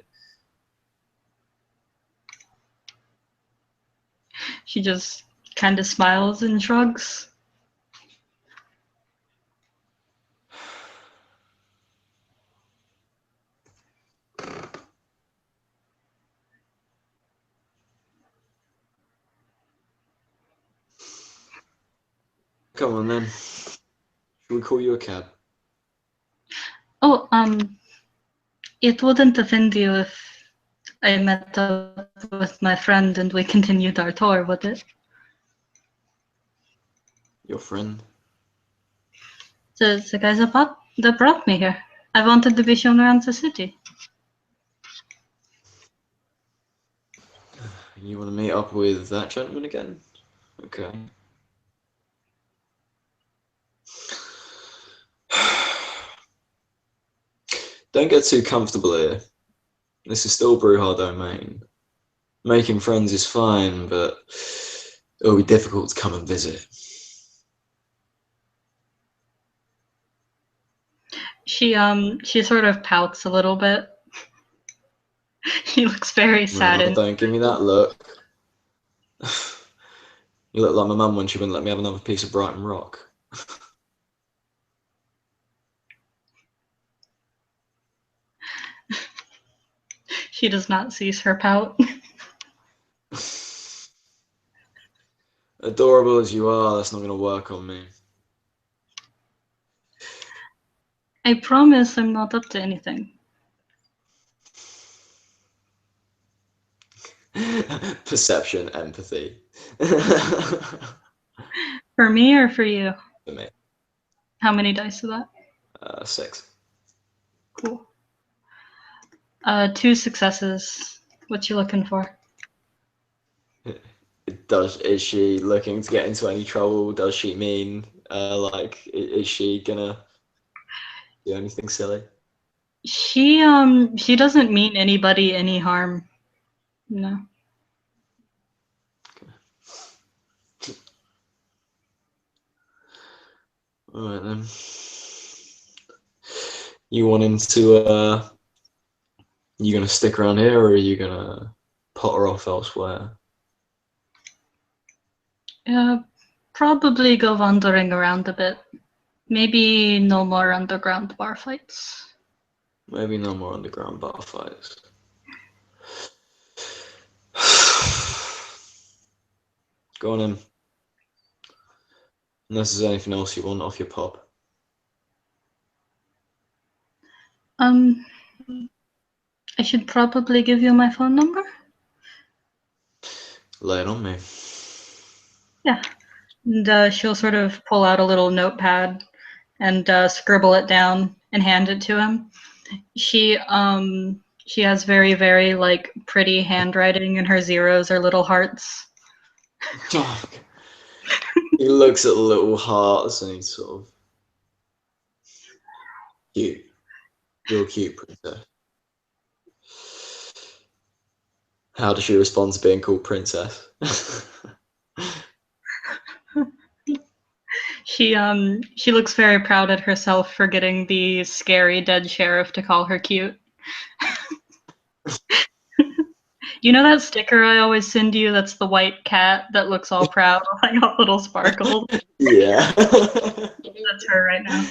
She just kind of smiles and shrugs. Come on then. Should we call you a cab? Oh, it wouldn't offend you if I met up with my friend and we continued our tour, would it? Your friend? The guys that brought me here. I wanted to be shown around the city. You want to meet up with that gentleman again? Okay. Don't get too comfortable here. This is still Bruja domain. Making friends is fine, but it'll be difficult to come and visit. She sort of pouts a little bit. He looks very saddened. Don't give me that look. You look like my mum when she wouldn't let me have another piece of Brighton Rock. She does not cease her pout. Adorable as you are, that's not going to work on me. I promise I'm not up to anything. Perception, empathy. For me or for you? For me. How many dice is that? 6. Cool. 2 successes. What you looking for? Is she looking to get into any trouble? Does she mean, is she gonna do anything silly? She doesn't mean anybody any harm. No. Alright then. You wanting to, you gonna stick around here or are you gonna potter off elsewhere? Probably go wandering around a bit. Maybe no more underground bar fights. Maybe no more underground bar fights. Go on in. Unless there's anything else you want off your pop. I should probably give you my phone number. Lay it on me. Yeah. And she'll sort of pull out a little notepad and scribble it down and hand it to him. She has very, very like pretty handwriting, and her zeros are little hearts. He looks at the little hearts and he's sort of cute. You're cute, princess. How does she respond to being called princess? She looks very proud at herself for getting the scary dead sheriff to call her cute. You know that sticker I always send you that's the white cat that looks all proud with like a little sparkle? Yeah. That's her right now.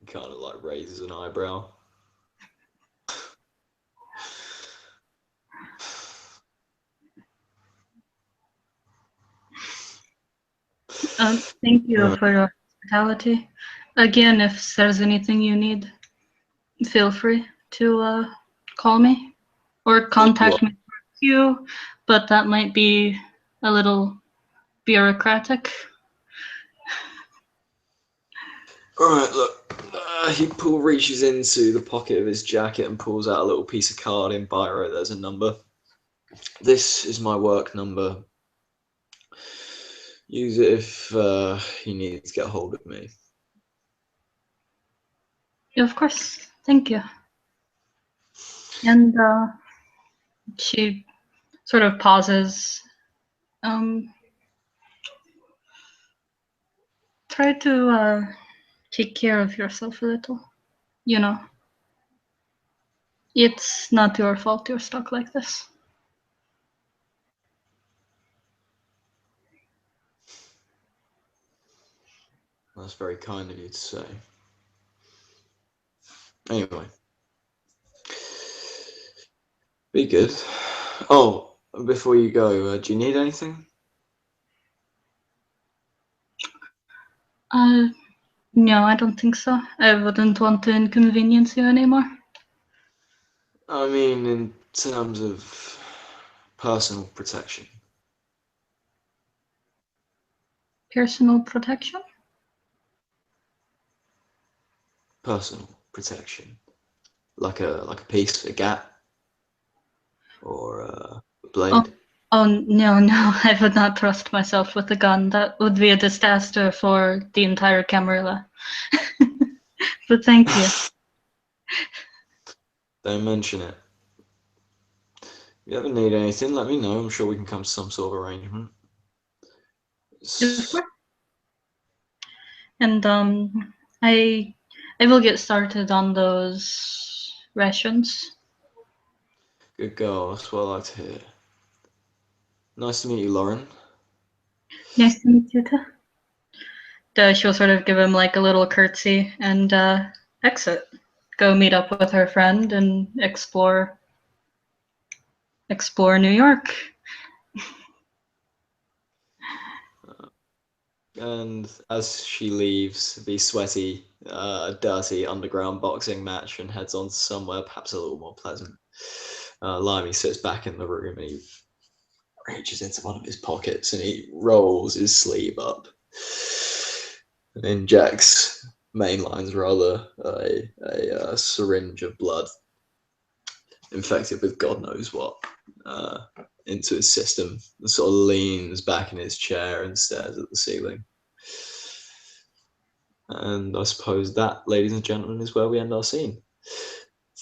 Kind of like raises an eyebrow. Thank you for your hospitality. Again, if there's anything you need, feel free to call me or contact me through you, but that might be a little bureaucratic. Alright, look. He reaches into the pocket of his jacket and pulls out a little piece of card in biro. There's a number. This is my work number. Use it if you need to get a hold of me. Of course. Thank you. And she sort of pauses. Try to take care of yourself a little. You know, it's not your fault you're stuck like this. That's very kind of you to say. Anyway. Be good. Oh, before you go, do you need anything? No, I don't think so. I wouldn't want to inconvenience you anymore. I mean, in terms of personal protection. Personal protection? Personal protection. Like a piece, a gap, or a blade. Oh no, I would not trust myself with a gun. That would be a disaster for the entire Camarilla. But thank you. Don't mention it. If you ever need anything, let me know. I'm sure we can come to some sort of arrangement. And I will get started on those rations. Good girl. That's what I like to hear. Nice to meet you, Lauren. Nice to meet you too. She'll sort of give him like a little curtsy and exit. Go meet up with her friend and explore New York. And as she leaves the sweaty, dirty underground boxing match and heads on to somewhere perhaps a little more pleasant, Limey sits back in the room and he reaches into one of his pockets and he rolls his sleeve up and injects mainlines rather a syringe of blood infected with God knows what into his system and sort of leans back in his chair and stares at the ceiling. And I suppose that, ladies and gentlemen, is where we end our scene.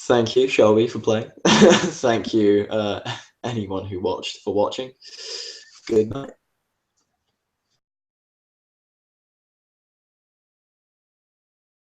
Thank you, Shelby, for playing. Thank you, anyone who watched, for watching. Good night.